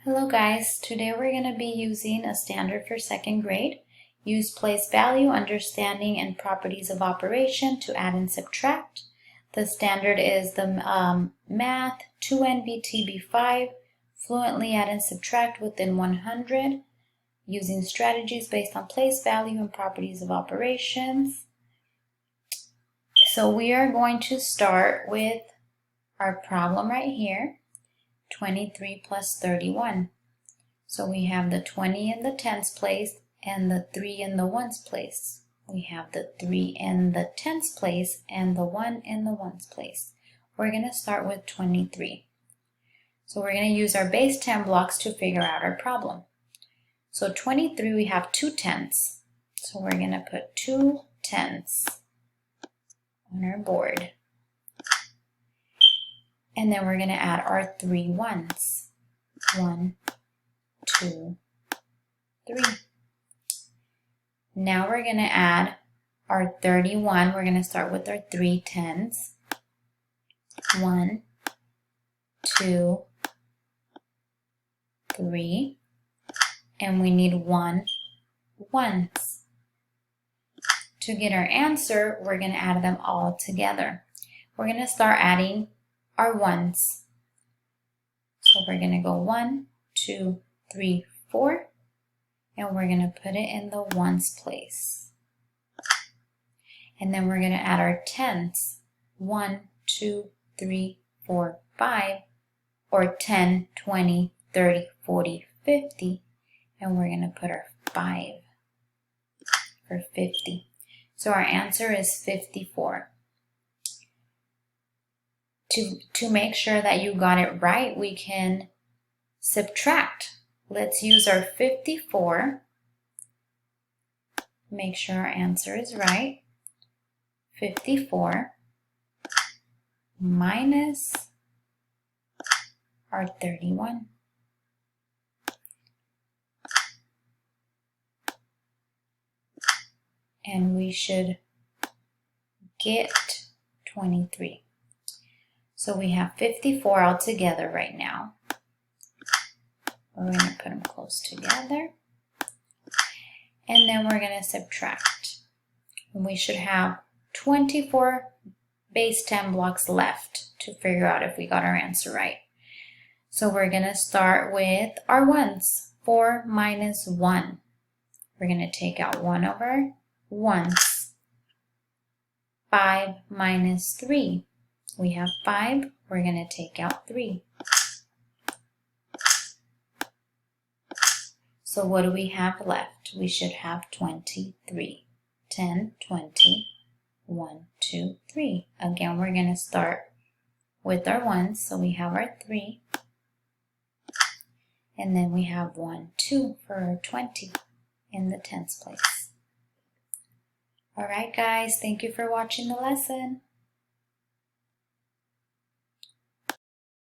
Hello guys, today we're going to be using a standard for second grade. Use place value, understanding, and properties of operation to add and subtract. The standard is the Math 2NBTB5, Fluently add and subtract within 100, using strategies based on place value and properties of operations. So we are going to start with our problem right here. 23 plus 31. So we have the 20 in the tens place and the 3 in the ones place. We have the 3 in the tens place and the 1 in the ones place. We're going to start with 23. So we're going to use our base 10 blocks to figure out our problem. So 23, we have 2 tens. So we're going to put 2 tens on our board. And then we're going to add our 3 ones. 1, 2, 3. Now we're going to add our 31. We're going to start with our 3 tens. 1, 2, 3. And we need 1 ones. To get our answer, we're going to add them all together. We're going to start adding our ones. So we're going to go 1, 2, 3, 4, and we're going to put it in the ones place. And then we're going to add our tens. 1, 2, 3, 4, 5, or 10, 20, 30, 40, 50, and we're going to put our 5 for 50. So our answer is 54. To make sure that you got it right, we can subtract. Let's use our 54. Make sure our answer is right. 54 minus our 31. And we should get 23. So we have 54 all together right now. We're going to put them close together. And then we're going to subtract. And we should have 24 base 10 blocks left to figure out if we got our answer right. So we're going to start with our ones. 4 minus 1. We're going to take out 1 over ones. 5 minus 3. We have 5. We're going to take out 3. So what do we have left? We should have 23. 10, 20, 1, 2, 3. Again, we're going to start with our ones. So we have our 3. And then we have 1, 2 for our 20 in the tens place. All right, guys. Thank you for watching the lesson.